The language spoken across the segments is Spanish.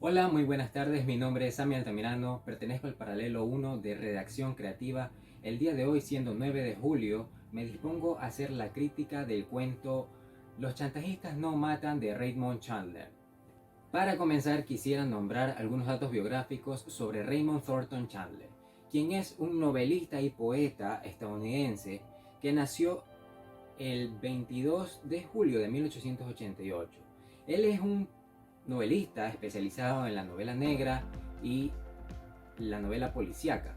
Hola, muy buenas tardes. Mi nombre es Sami Altamirano, pertenezco al Paralelo 1 de Redacción Creativa. El día de hoy, siendo 9 de julio, me dispongo a hacer la crítica del cuento Los chantajistas no matan de Raymond Chandler. Para comenzar, quisiera nombrar algunos datos biográficos sobre Raymond Thornton Chandler, quien es un novelista y poeta estadounidense que nació el 22 de julio de 1888. Él es un novelista especializado en la novela negra y la novela policíaca.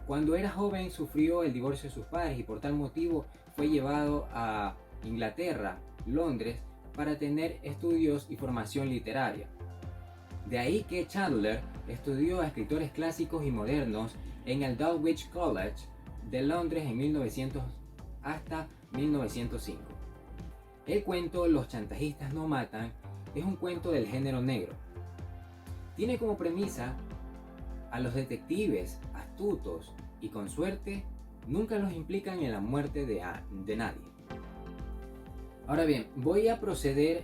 Cuando era joven sufrió el divorcio de sus padres y por tal motivo fue llevado a Inglaterra, Londres, para tener estudios y formación literaria. De ahí que Chandler estudió a escritores clásicos y modernos en el Dulwich College de Londres en 1900 hasta 1905. El cuento Los chantajistas no matan es un cuento del género negro. Tiene como premisa a los detectives astutos y con suerte nunca los implican en la muerte de nadie. Ahora bien, voy a proceder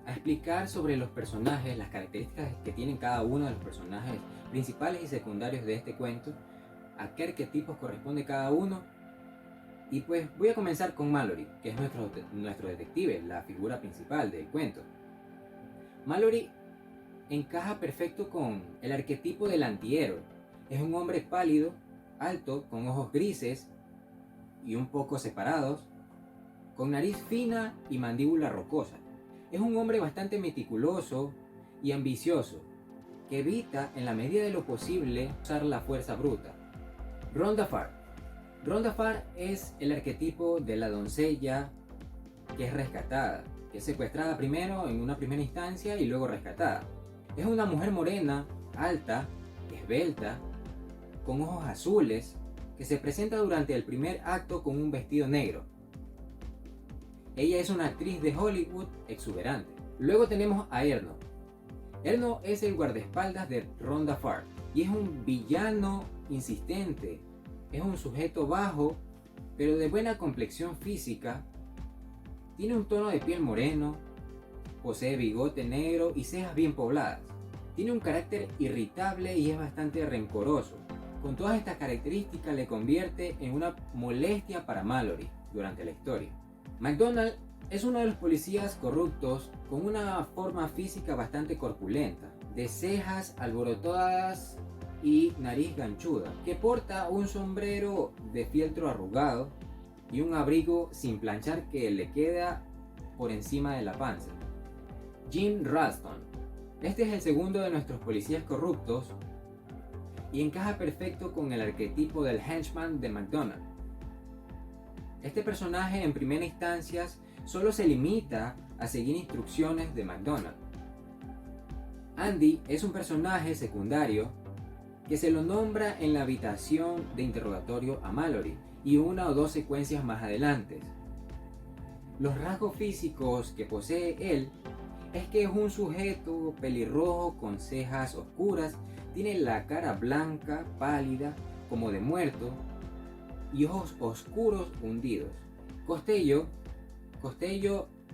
a explicar sobre los personajes, las características que tienen cada uno de los personajes principales y secundarios de este cuento, a qué arquetipos corresponde cada uno. Y pues voy a comenzar con Mallory, que es nuestro detective, la figura principal del cuento. Mallory encaja perfecto con el arquetipo del antihéroe. Es un hombre pálido, alto, con ojos grises y un poco separados, con nariz fina y mandíbula rocosa. Es un hombre bastante meticuloso y ambicioso, que evita en la medida de lo posible usar la fuerza bruta. Rhonda Farr. Rhonda Farr es el arquetipo de la doncella que es rescatada, que es secuestrada primero en una primera instancia y luego rescatada. Es una mujer morena, alta, esbelta, con ojos azules, que se presenta durante el primer acto con un vestido negro. Ella es una actriz de Hollywood exuberante. Luego tenemos a Erno. Erno es el guardaespaldas de Rhonda Farr y es un villano insistente. Es un sujeto bajo, pero de buena complexión física. Tiene un tono de piel moreno, posee bigote negro y cejas bien pobladas. Tiene un carácter irritable y es bastante rencoroso. Con todas estas características le convierte en una molestia para Mallory durante la historia. McDonald es uno de los policías corruptos con una forma física bastante corpulenta, de cejas alborotadas y nariz ganchuda, que porta un sombrero de fieltro arrugado y un abrigo sin planchar que le queda por encima de la panza. Jim Ralston. Este es el segundo de nuestros policías corruptos y encaja perfecto con el arquetipo del henchman de McDonald. Este personaje en primera instancia solo se limita a seguir instrucciones de McDonald. Andy es un personaje secundario que se lo nombra en la habitación de interrogatorio a Mallory y una o dos secuencias más adelante. Los rasgos físicos que posee él es que es un sujeto pelirrojo con cejas oscuras, tiene la cara blanca, pálida, como de muerto, y ojos oscuros hundidos. Costello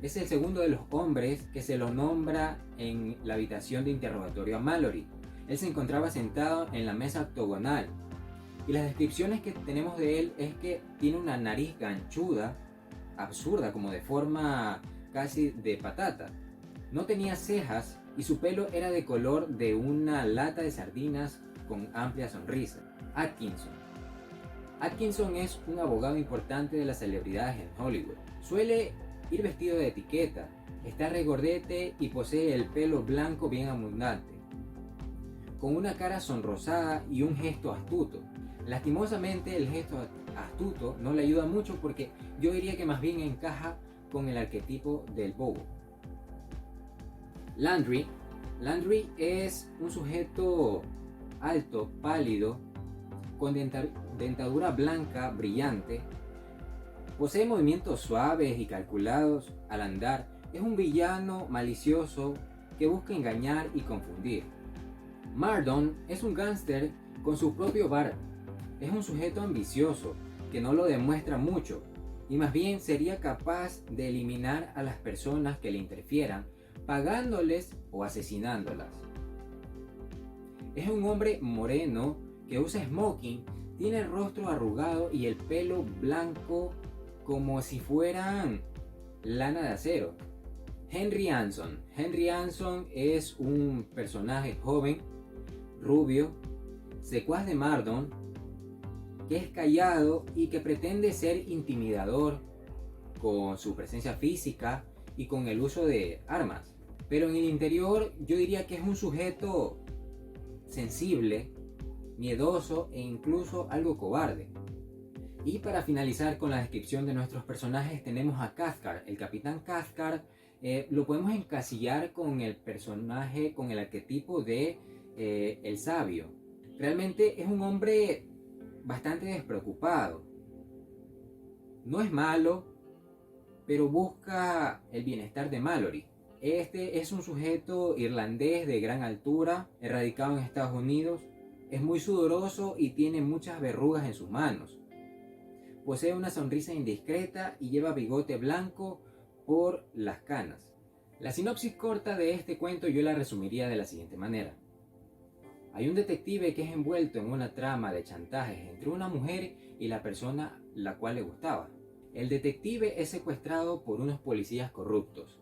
es el segundo de los hombres que se lo nombra en la habitación de interrogatorio a Mallory. Él se encontraba sentado en la mesa octogonal y las descripciones que tenemos de él es que tiene una nariz ganchuda, absurda, como de forma casi de patata. No tenía cejas y su pelo era de color de una lata de sardinas con amplia sonrisa. Atkinson es un abogado importante de las celebridades en Hollywood. Suele ir vestido de etiqueta, está regordete y posee el pelo blanco bien abundante, con una cara sonrosada y un gesto astuto. Lastimosamente el gesto astuto no le ayuda mucho porque yo diría que más bien encaja con el arquetipo del bobo. Landry es un sujeto alto, pálido, con dentadura blanca brillante, posee movimientos suaves y calculados al andar, es un villano malicioso que busca engañar y confundir. Mardon es un gángster con su propio bar, es un sujeto ambicioso que no lo demuestra mucho y más bien sería capaz de eliminar a las personas que le interfieran pagándoles o asesinándolas. Es un hombre moreno que usa smoking, tiene el rostro arrugado y el pelo blanco como si fueran lana de acero. Henry Anson. Henry Anson es un personaje joven, rubio, secuaz de Mardon, que es callado y que pretende ser intimidador con su presencia física y con el uso de armas. Pero en el interior yo diría que es un sujeto sensible, miedoso e incluso algo cobarde. Y para finalizar con la descripción de nuestros personajes tenemos a Cathcart. El Capitán Cathcart lo podemos encasillar con el personaje, con el arquetipo de el sabio. Realmente es un hombre bastante despreocupado. No es malo, pero busca el bienestar de Mallory. Este es un sujeto irlandés de gran altura, radicado en Estados Unidos. Es muy sudoroso y tiene muchas verrugas en sus manos. Posee una sonrisa indiscreta y lleva bigote blanco por las canas. La sinopsis corta de este cuento yo la resumiría de la siguiente manera. Hay un detective que es envuelto en una trama de chantajes entre una mujer y la persona la cual le gustaba. El detective es secuestrado por unos policías corruptos.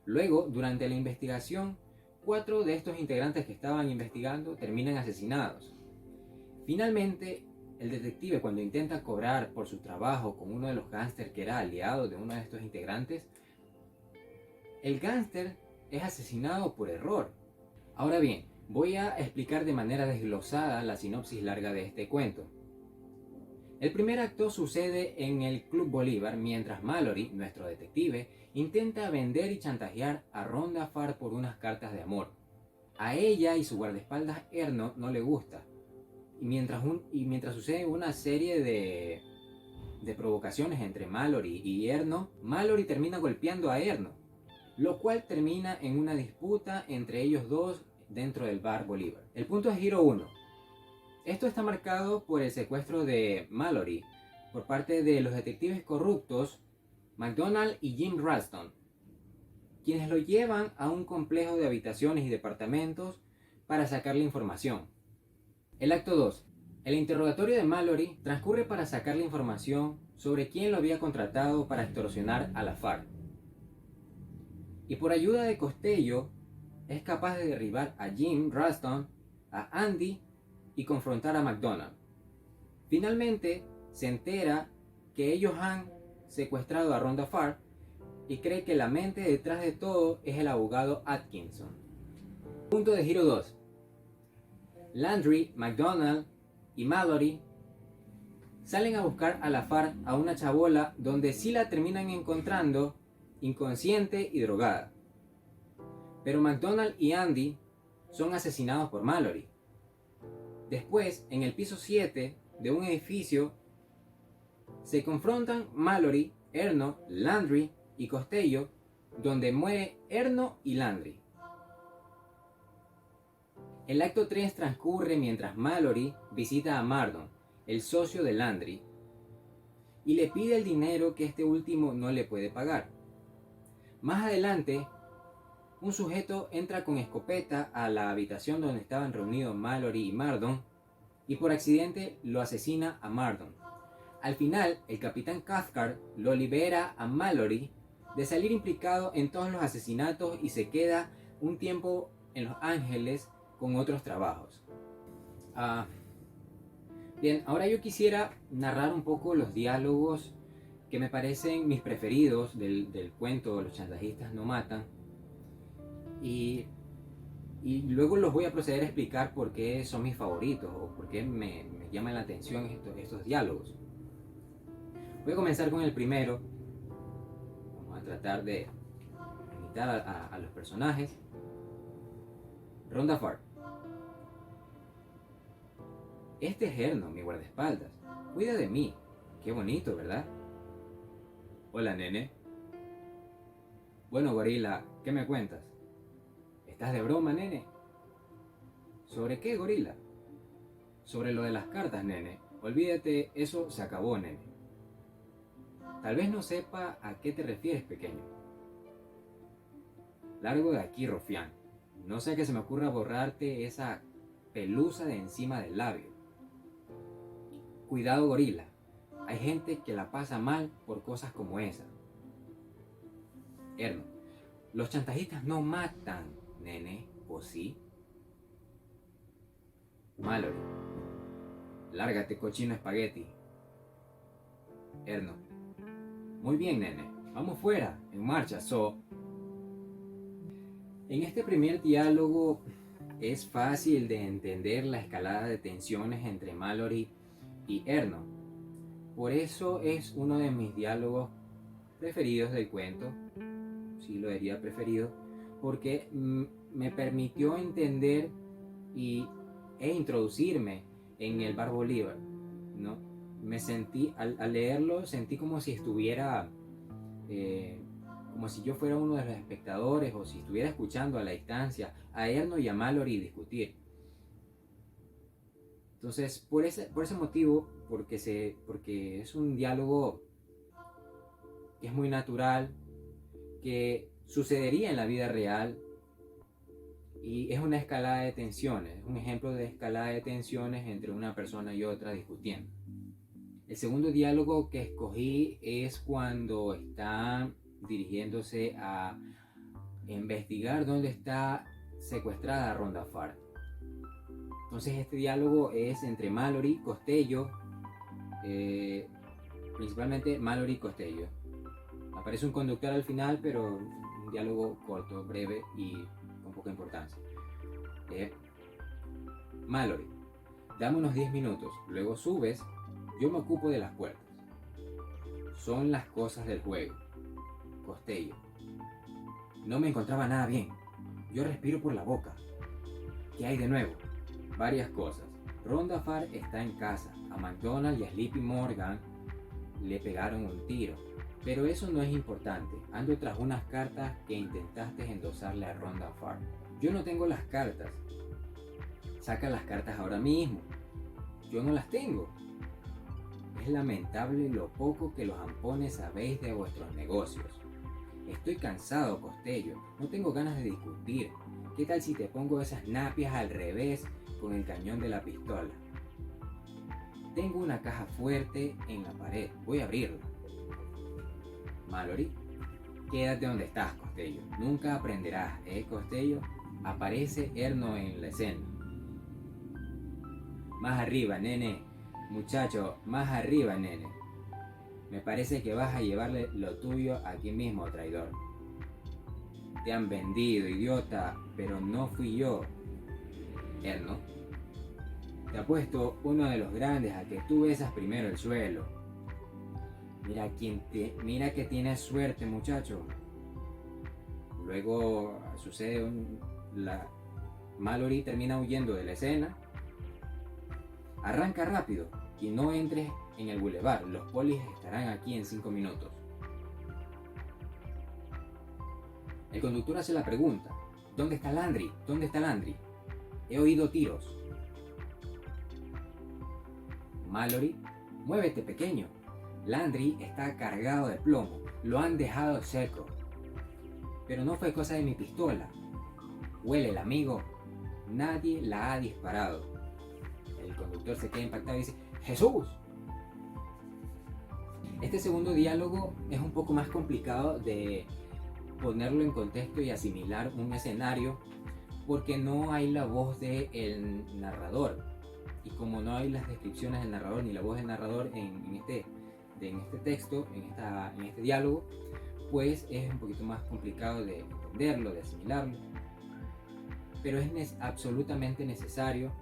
Luego, durante la investigación, 4 de estos integrantes que estaban investigando terminan asesinados. Finalmente, el detective, cuando intenta cobrar por su trabajo con uno de los gángsters que era aliado de uno de estos integrantes, el gángster es asesinado por error. Ahora bien, voy a explicar de manera desglosada la sinopsis larga de este cuento. El primer acto sucede en el Club Bolívar mientras Mallory, nuestro detective, intenta vender y chantajear a Rhonda Farr por unas cartas de amor. A ella y su guardaespaldas Erno no le gusta. Y mientras sucede una serie de provocaciones entre Mallory y Erno, Mallory termina golpeando a Erno, lo cual termina en una disputa entre ellos dos dentro del bar Bolívar. El punto es giro 1. Esto está marcado por el secuestro de Mallory por parte de los detectives corruptos McDonald y Jim Ralston, quienes lo llevan a un complejo de habitaciones y departamentos para sacarle información. El acto 2. El interrogatorio de Mallory transcurre para sacarle información sobre quién lo había contratado para extorsionar a la Farr. Y por ayuda de Costello, es capaz de derribar a Jim Ralston, a Andy y confrontar a McDonald. Finalmente, se entera que ellos han secuestrado a Rhonda Farr y cree que la mente detrás de todo es el abogado Atkinson. Punto de giro 2. Landry, McDonald y Mallory salen a buscar a la Farr a una chabola donde sí la terminan encontrando inconsciente y drogada. Pero McDonald y Andy son asesinados por Mallory. Después, en el piso 7 de un edificio, se confrontan Mallory, Erno, Landry y Costello, donde muere Erno y Landry. El acto 3 transcurre mientras Mallory visita a Mardon, el socio de Landry, y le pide el dinero que este último no le puede pagar. Más adelante, un sujeto entra con escopeta a la habitación donde estaban reunidos Mallory y Mardon y por accidente lo asesina a Mardon. Al final, el capitán Cathcart lo libera a Mallory de salir implicado en todos los asesinatos y se queda un tiempo en Los Ángeles con otros trabajos. Bien, ahora yo quisiera narrar un poco los diálogos que me parecen mis preferidos del cuento Los chantajistas no matan. Y luego los voy a proceder a explicar por qué son mis favoritos o por qué me llaman la atención estos diálogos. Voy a comenzar con el primero. Vamos a tratar de imitar a los personajes. Rhonda Farr. Este es Erno, mi guardaespaldas. Cuida de mí. Qué bonito, ¿verdad? Hola, nene. Bueno, gorila, ¿qué me cuentas? ¿Estás de broma, nene? ¿Sobre qué, gorila? Sobre lo de las cartas, nene. Olvídate, eso se acabó, nene. Tal vez no sepa a qué te refieres, pequeño. Largo de aquí, rufián. No sea que se me ocurra borrarte esa pelusa de encima del labio. Cuidado, gorila. Hay gente que la pasa mal por cosas como esa. Erno. Los chantajistas no matan, nene, ¿o sí? Mallory. Lárgate, cochino espagueti. Erno. Muy bien, nene. Vamos fuera. En marcha, En este primer diálogo es fácil de entender la escalada de tensiones entre Mallory y Erno. Por eso es uno de mis diálogos preferidos del cuento. Sí, lo diría preferido. Porque me permitió entender e introducirme en el Bar Bolívar, ¿no? Me sentí, al leerlo, sentí como si estuviera, como si yo fuera uno de los espectadores o si estuviera escuchando a la distancia a Erno y a Mallory discutir. Entonces, por ese motivo, porque es un diálogo que es muy natural, que sucedería en la vida real, y es una escalada de tensiones, un ejemplo de escalada de tensiones entre una persona y otra discutiendo. El segundo diálogo que escogí es cuando está dirigiéndose a investigar dónde está secuestrada Rhonda Farr. Entonces este diálogo es entre Mallory, Costello, principalmente Mallory y Costello. Aparece un conductor al final, pero un diálogo corto, breve y con poca importancia. Mallory, dame unos 10 minutos, luego subes, yo me ocupo de las puertas. Son las cosas del juego. Costello, no me encontraba nada bien. Yo respiro por la boca. ¿Qué hay de nuevo? Varias cosas. Rhonda Farr está en casa. A McDonald y a Sleepy Morgan le pegaron un tiro. Pero eso no es importante. Ando tras unas cartas que intentaste endosarle a Rhonda Farr. Yo no tengo las cartas. Saca las cartas ahora mismo. Yo no las tengo. Es lamentable lo poco que los ampones sabéis de vuestros negocios. Estoy cansado, Costello. No tengo ganas de discutir. ¿Qué tal si te pongo esas napias al revés con el cañón de la pistola? Tengo una caja fuerte en la pared. Voy a abrirla. Mallory, quédate donde estás, Costello. Nunca aprenderás, Costello? Aparece Erno en la escena. Más arriba, nene. Muchacho, más arriba, nene. Me parece que vas a llevarle lo tuyo aquí mismo, traidor. Te han vendido, idiota, pero no fui yo. Erno, te apuesto uno de los grandes a que tú besas primero el suelo. Mira que tienes suerte, muchacho. Luego sucede Mallory termina huyendo de la escena. Arranca rápido y no entres en el bulevar. Los polis estarán aquí en 5 minutos. El conductor hace la pregunta. ¿Dónde está Landry? ¿Dónde está Landry? He oído tiros. Mallory, muévete, pequeño. Landry está cargado de plomo. Lo han dejado seco. Pero no fue cosa de mi pistola. Huele el amigo. Nadie la ha disparado. El conductor se queda impactado y dice: ¡Jesús! Este segundo diálogo es un poco más complicado de ponerlo en contexto y asimilar un escenario, porque no hay la voz del narrador, y como no hay las descripciones del narrador ni la voz del narrador en este texto, en este diálogo, pues es un poquito más complicado de entenderlo, de asimilarlo, pero es absolutamente necesario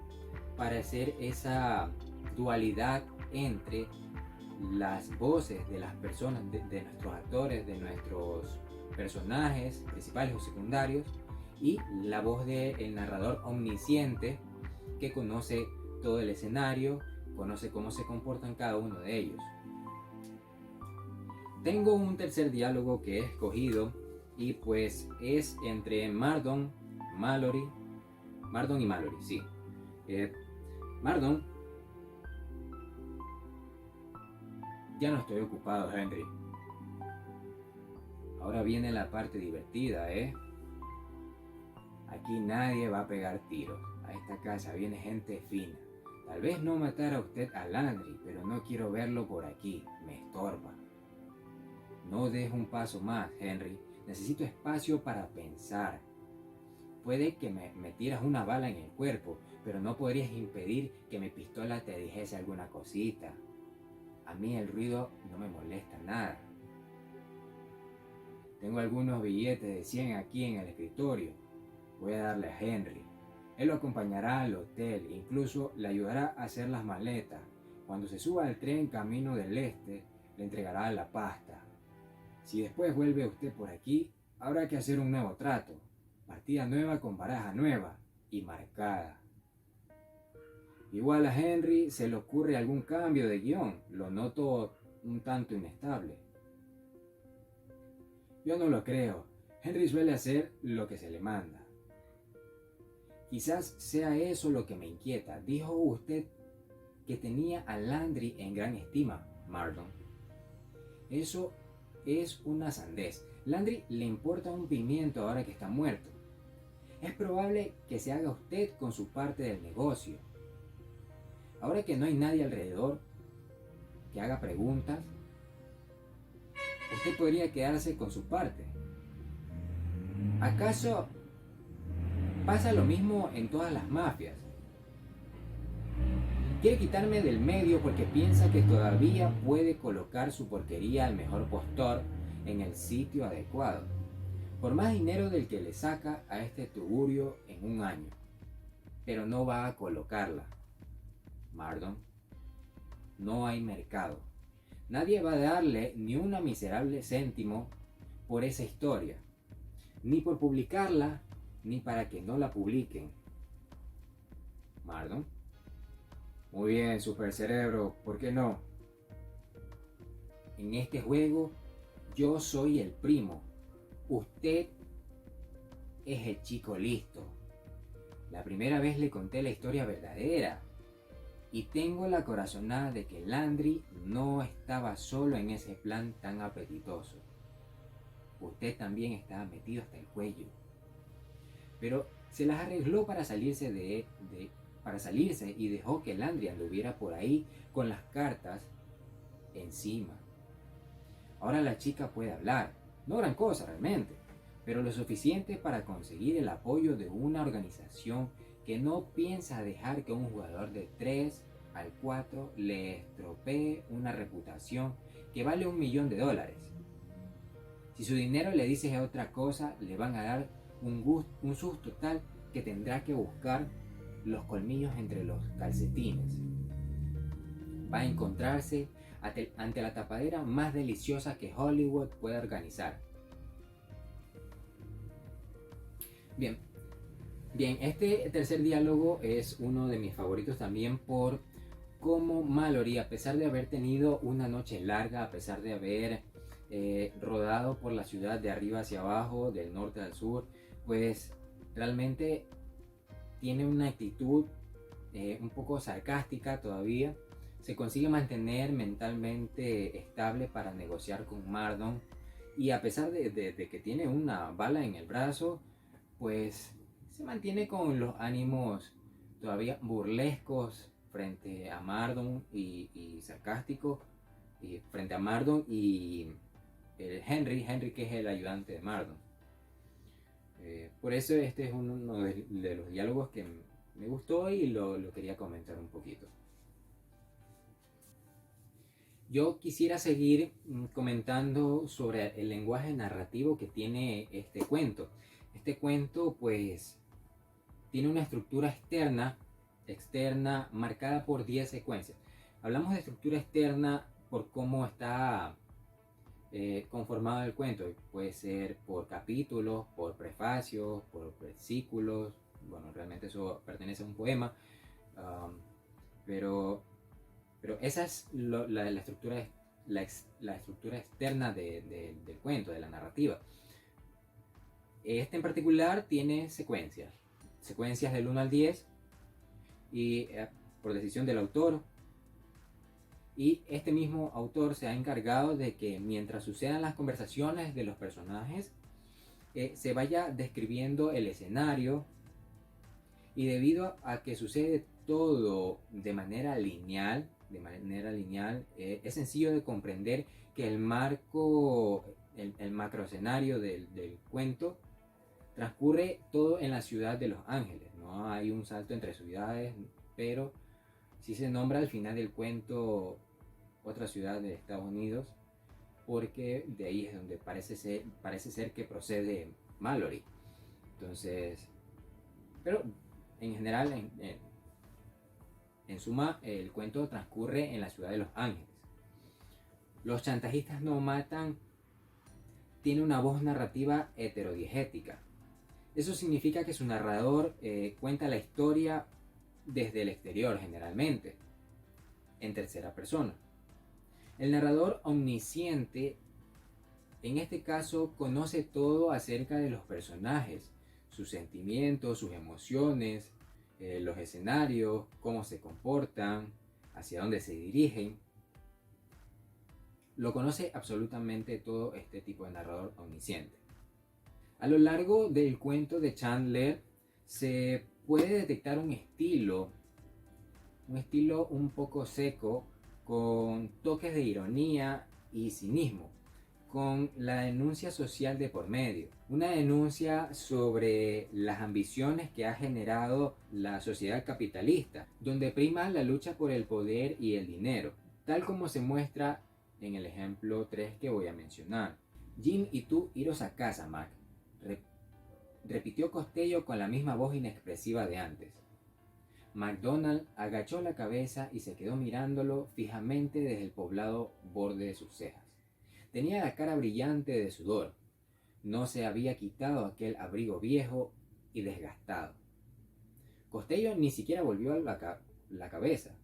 para hacer esa dualidad entre las voces de las personas, de nuestros actores, de nuestros personajes principales o secundarios, y la voz del narrador omnisciente que conoce todo el escenario, conoce cómo se comportan cada uno de ellos. Tengo un tercer diálogo que he escogido y pues es entre Mardon y Mallory, sí. Mardon: ya no estoy ocupado, Henry. Ahora viene la parte divertida, Aquí nadie va a pegar tiros. A esta casa viene gente fina. Tal vez no matara a usted a Landry, pero no quiero verlo por aquí. Me estorba. No des un paso más, Henry. Necesito espacio para pensar. Puede que me metieras una bala en el cuerpo, pero no podrías impedir que mi pistola te dijese alguna cosita. A mí el ruido no me molesta nada. Tengo algunos billetes de 100 aquí en el escritorio. Voy a darle a Henry. Él lo acompañará al hotel, incluso le ayudará a hacer las maletas. Cuando se suba al tren camino del este, le entregará la pasta. Si después vuelve usted por aquí, habrá que hacer un nuevo trato. Partida nueva con baraja nueva y marcada. Igual a Henry se le ocurre algún cambio de guión. Lo noto un tanto inestable. Yo no lo creo. Henry suele hacer lo que se le manda. Quizás sea eso lo que me inquieta. Dijo usted que tenía a Landry en gran estima, Mardon. Eso es una sandez. Landry le importa un pimiento ahora que está muerto. Es probable que se haga usted con su parte del negocio. Ahora que no hay nadie alrededor que haga preguntas, usted podría quedarse con su parte. ¿Acaso pasa lo mismo en todas las mafias? Quiere quitarme del medio porque piensa que todavía puede colocar su porquería al mejor postor en el sitio adecuado, por más dinero del que le saca a este tugurio en un año. Pero no va a colocarla, Mardon. No hay mercado. Nadie va a darle ni una miserable céntimo por esa historia, ni por publicarla, ni para que no la publiquen. Mardon. Muy bien, supercerebro, ¿por qué no? En este juego, yo soy el primo. Usted es el chico listo. La primera vez le conté la historia verdadera. Y tengo la corazonada de que Landry no estaba solo en ese plan tan apetitoso. Usted también estaba metido hasta el cuello. Pero se las arregló para salirse y dejó que Landry anduviera por ahí con las cartas encima. Ahora la chica puede hablar, no gran cosa realmente, pero lo suficiente para conseguir el apoyo de una organización que no piensa dejar que un jugador de 3 al 4 le estropee una reputación que vale $1 millón. Si su dinero le dice otra cosa, le van a dar un susto tal que tendrá que buscar los colmillos entre los calcetines. Va a encontrarse ante la tapadera más deliciosa que Hollywood puede organizar. Bien, este tercer diálogo es uno de mis favoritos también por cómo Mallory, a pesar de haber tenido una noche larga, a pesar de haber rodado por la ciudad de arriba hacia abajo, del norte al sur, pues realmente tiene una actitud un poco sarcástica todavía. Se consigue mantener mentalmente estable para negociar con Mardon, y a pesar de que tiene una bala en el brazo, pues se mantiene con los ánimos todavía burlescos frente a Mardon y sarcástico frente a Mardon y Henry, que es el ayudante de Mardon. Por eso este es uno de los diálogos que me gustó y lo quería comentar un poquito. Yo quisiera seguir comentando sobre el lenguaje narrativo que tiene este cuento. Este cuento pues tiene una estructura externa marcada por 10 secuencias. Hablamos de estructura externa por cómo está conformado el cuento. Puede ser por capítulos, por prefacios, por versículos. Bueno, realmente eso pertenece a un poema, pero esa es la estructura, la estructura externa del cuento, de la narrativa. Este en particular tiene secuencias del 1 al 10 y por decisión del autor. Y este mismo autor se ha encargado de que mientras sucedan las conversaciones de los personajes, se vaya describiendo el escenario, y debido a que sucede todo de manera lineal, es sencillo de comprender que el marco, el macroescenario del cuento transcurre todo en la ciudad de Los Ángeles. No hay un salto entre ciudades, pero sí se nombra al final del cuento otra ciudad de Estados Unidos, porque de ahí es donde parece ser que procede Mallory. Entonces, pero en general, en suma, el cuento transcurre en la ciudad de Los Ángeles. Los chantajistas no matan tiene una voz narrativa heterodiegética. Eso significa que su narrador cuenta la historia desde el exterior generalmente, en tercera persona. El narrador omnisciente, en este caso, conoce todo acerca de los personajes, sus sentimientos, sus emociones, los escenarios, cómo se comportan, hacia dónde se dirigen. Lo conoce absolutamente todo este tipo de narrador omnisciente. A lo largo del cuento de Chandler se puede detectar un estilo un poco seco, con toques de ironía y cinismo, con la denuncia social de por medio. Una denuncia sobre las ambiciones que ha generado la sociedad capitalista, donde prima la lucha por el poder y el dinero, tal como se muestra en el ejemplo 3 que voy a mencionar. Jim y tú iros a casa, Mac, repitió Costello con la misma voz inexpresiva de antes. MacDonald agachó la cabeza y se quedó mirándolo fijamente desde el poblado borde de sus cejas. Tenía la cara brillante de sudor. No se había quitado aquel abrigo viejo y desgastado. Costello ni siquiera volvió a la cabeza.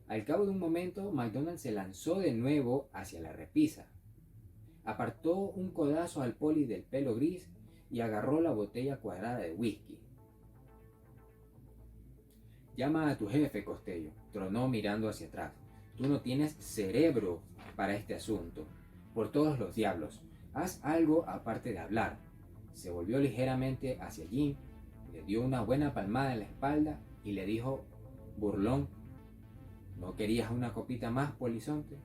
Al cabo de un momento, MacDonald se lanzó de nuevo hacia la repisa. Apartó un codazo al poli del pelo gris y agarró la botella cuadrada de whisky. Llama a tu jefe, Costello, tronó mirando hacia atrás. Tú no tienes cerebro para este asunto. Por todos los diablos, haz algo aparte de hablar. Se volvió ligeramente hacia Jim, le dio una buena palmada en la espalda y le dijo, burlón, ¿no querías una copita más, polizonte?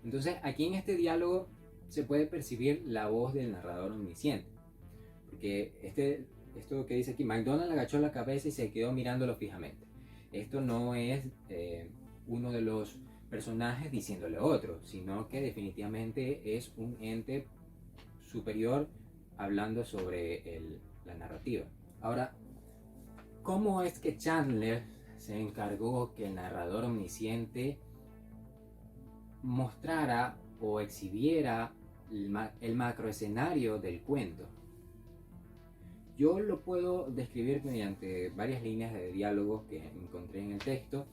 Entonces, aquí en este diálogo se puede percibir la voz del narrador omnisciente. Porque esto que dice aquí, MacDonald agachó la cabeza y se quedó mirándolo fijamente. Esto no es uno de los personajes diciéndole a otro, sino que definitivamente es un ente superior hablando sobre la narrativa. Ahora, ¿cómo es que Chandler se encargó que el narrador omnisciente mostrara o exhibiera el macroescenario del cuento? Yo lo puedo describir mediante varias líneas de diálogo que encontré en el texto.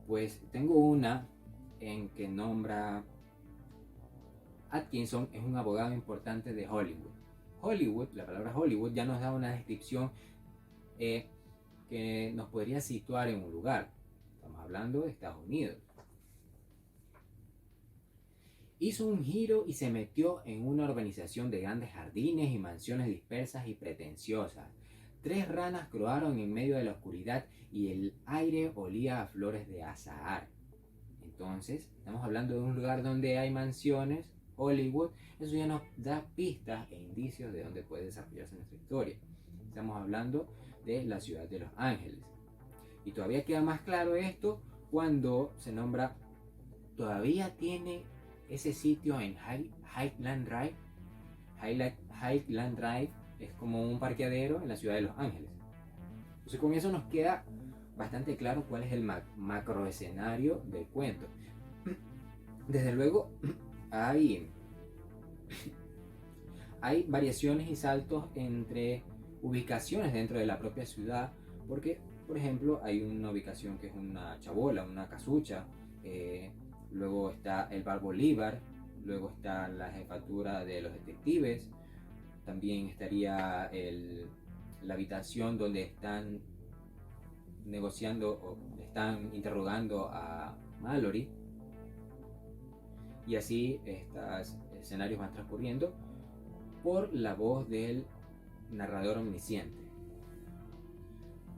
Pues tengo una en que nombra Atkinson es un abogado importante de Hollywood. Hollywood, la palabra Hollywood ya nos da una descripción que nos podría situar en un lugar. Estamos hablando de Estados Unidos. Hizo un giro y se metió en una urbanización de grandes jardines y mansiones dispersas y pretenciosas. 3 ranas croaron en medio de la oscuridad y el aire olía a flores de azahar. Entonces, estamos hablando de un lugar donde hay mansiones, Hollywood. Eso ya nos da pistas e indicios de dónde puede desarrollarse nuestra historia. Estamos hablando de la ciudad de Los Ángeles. Y todavía queda más claro esto cuando se nombra, todavía tiene ese sitio en Highland Drive. Highland Drive es como un parqueadero en la ciudad de Los Ángeles. Entonces con eso nos queda bastante claro cuál es el macroescenario del cuento. Desde luego hay variaciones y saltos entre ubicaciones dentro de la propia ciudad, porque por ejemplo hay una ubicación que es una chabola, una casucha, luego está el Bar Bolívar, luego está la jefatura de los detectives, también estaría la habitación donde están negociando o están interrogando a Mallory, y así estos escenarios van transcurriendo por la voz del narrador omnisciente.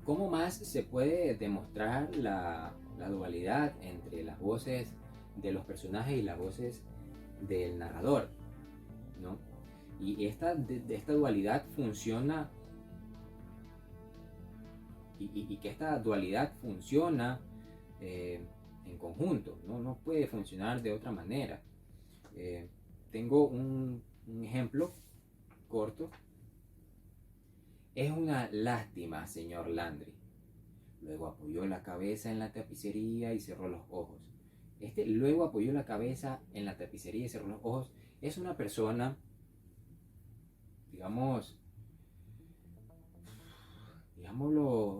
¿Cómo más se puede demostrar la dualidad entre las voces de los personajes y las voces del narrador, ¿no? Y esta dualidad funciona, y que esta dualidad funciona en conjunto, ¿no? No puede funcionar de otra manera. Tengo un ejemplo corto. Es una lástima, señor Landry. Luego apoyó la cabeza en la tapicería y cerró los ojos. Luego apoyó la cabeza en la tapicería y cerró los ojos. Es una persona, digámoslo,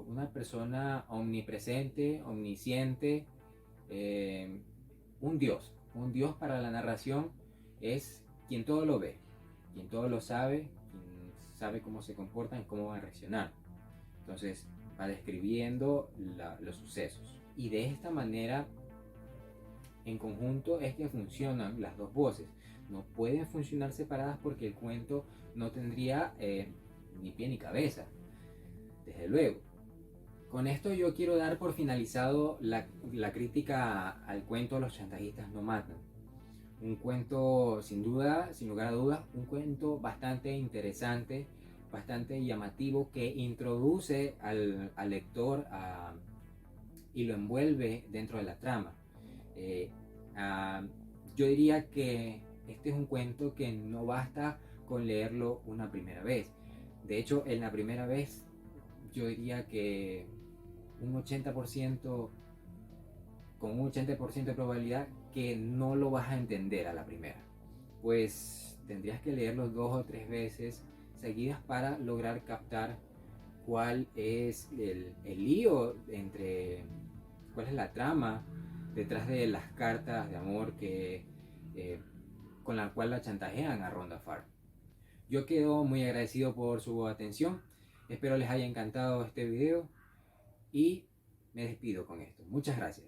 una persona omnipresente, omnisciente, un dios para la narración. Es quien todo lo ve, quien todo lo sabe, quien sabe cómo se comportan, cómo va a reaccionar. Entonces va describiendo los sucesos, y de esta manera en conjunto es que funcionan las dos voces. No pueden funcionar separadas porque el cuento no tendría ni pie ni cabeza, desde luego. Con esto yo quiero dar por finalizado la crítica al cuento Los chantajistas no matan. Un cuento sin duda, sin lugar a dudas, un cuento bastante interesante, bastante llamativo, que introduce al lector y lo envuelve dentro de la trama. Yo diría que este es un cuento que no basta con leerlo una primera vez. De hecho, en la primera vez yo diría que un 80%, con un 80% de probabilidad que no lo vas a entender a la primera, pues tendrías que leerlo 2 o 3 veces seguidas para lograr captar cuál es el lío cuál es la trama detrás de las cartas de amor con la cual la chantajean a Rhonda Farr. Yo quedo muy agradecido por su atención. Espero les haya encantado este video y me despido con esto. Muchas gracias.